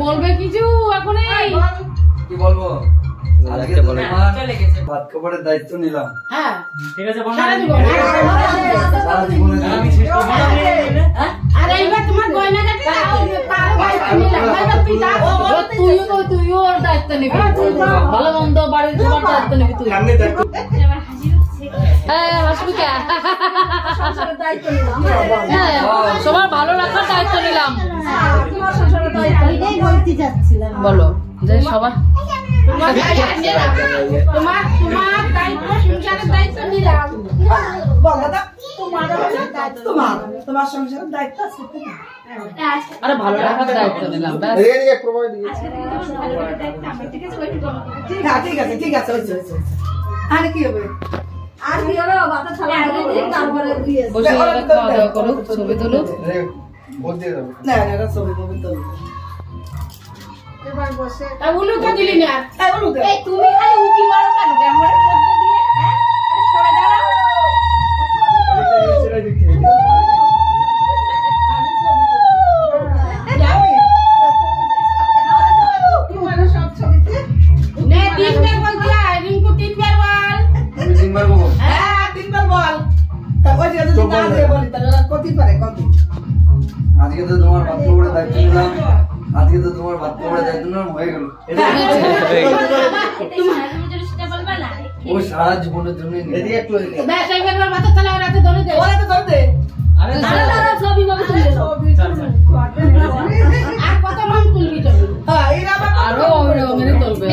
বলবে কিছু এখন কি বলবো? আজকে তোমার ভাত খাবারের দায়িত্ব নিলাম। হ্যাঁ ঠিক আছে সারা জীবনে আমি শেষ করব। আর এইবার তোমার গয়নাগাটি তুইও ওর দায়িত্ব নিবি, ভালো মন্দ বাড়ির সবার দায়িত্ব নিবি তুই। হাসবি কে? সবার ভালো রাখার দায়িত্ব নিলাম। বলো যে সবার তোমার দায়িত্ব সংসারের দায়িত্ব নিলাম। তোমার সংসারের দায়িত্ব আছে। আরে ভালো রাখার দায়িত্ব নিলাম। ঠিক আছে ঠিক আছে আর কি হবে? আর কি হবে? বাতা থালা তারপরে দিয়ে বসে খাওয়া দাওয়া করুক, ছবি তুলুক। না না ছবি তুলুক। এবার বসে উলু তো দিলি না। এই তুমি খালি উকি মারো কেন? ক্যামেরার মধ্যে দিয়ে হ্যাঁ আরে সরে দাঁড়াও। আজকে তো তোমার ভাত খাবারের দায়িত্ব নিলাম। আজকে তো তোমার ভাত খাবারের দায়িত্ব নিলাম, হয়ে গেল। ও সারা জীবনের জন্য আরো তুলবে।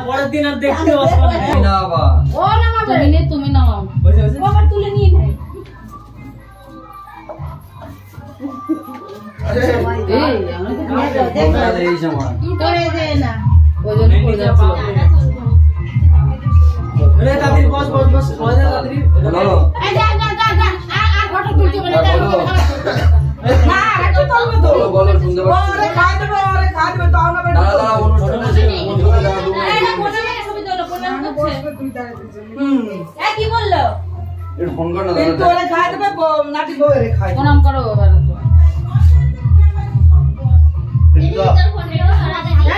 পরের দিন আর দেখতে আসবো না। তুমি নামাও। তুলে নিয়ে নেয় এই সময় করে দে না ওই জন্য পড়ে যাচ্ছিল। তাড়াতাড়ি বস বস বস খাওয়া দাও তাড়াতাড়ি। বলো এই যা যা যা যা আর ফটো তুলতে বলে না একটু তুলবে তো। বলো শুনতে পাচ্ছি। ওরে খাই দেবে তো আমরা দাঁড়া দাঁড়া অনুষ্ঠান আছে, অনুষ্ঠানে দাঁড়া দেবো। এই কি বললো? একটু ফোন কর না কিন্তু দাদা। ওরে খাই দেবে নাটি বউরে খাই প্রণাম করো এবার।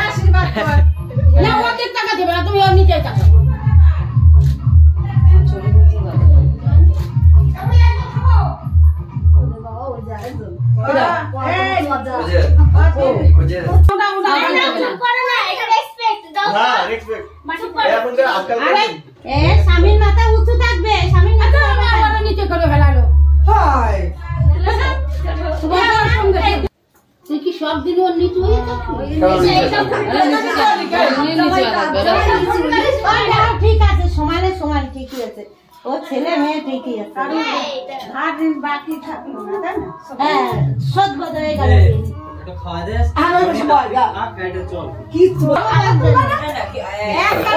আশীর্বাদ কর না ওকে টাকা দেবে না, তুমি ওর নিচে টাকা। স্বামীর মাথা উঁচু থাকবে, স্বামীর মাথা নিচে করে ফেলালো। হাই তুই কি সব দিন ওর নিচু হয়ে ঠিক আছে, সমানে সমান ঠিকই আছে, ও ছেলে মেয়ে ঠিকই আছে, আর বাকি থাকলো না তাই না? হ্যাঁ সদ বদলে গেল। খাওয়া দে আর বেশি বল যা খাইতে চল। কি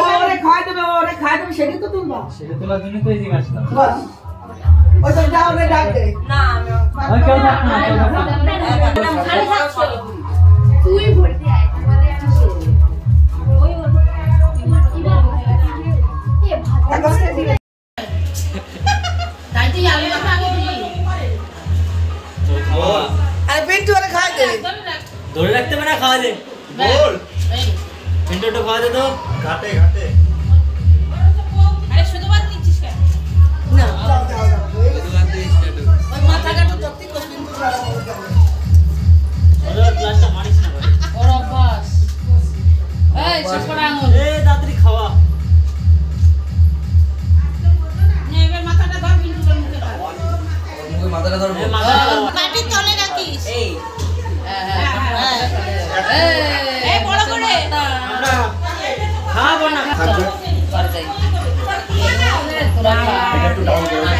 ওরে খাই দেবে সেটা তো তুলবা। সেটা তোলার জন্য তো এই দিকে আসলাম। বাস ওই তো যাও রে ডাক দে না আমি কেউ থাকবো না, কেউ থাকবো না। তুই ভর্তি আয় তোমাদের আসো ওই তাই তুই আগে আগে দিলি। আরে পিন্টু ওরে খাই দে ধরে রাখতে হবে না, খাওয়া দে। বল পিন্টু তো খাওয়া দে তো। ঘাটে ঘাটে আরে শুধু বাদ নিচ্ছিস কেন? না যাও ওই মাথা কাটো তত্তি কো পিন্টু ওরে গ্লাসটা মারিস না ভাই। ওর অভ্যাস। এই ছোকরা আঙুল। এই তাড়াতাড়ি খাওয়া। নে এবার মাথাটা ধর বিন্দুর মুখে ধর। মুখে মাথাটা ধরবো। এই মাথা মাটির তলে রাখিস। এই এই বড় করে আমরা খাবো না। চল বাড়ি যাই। তোরা খা।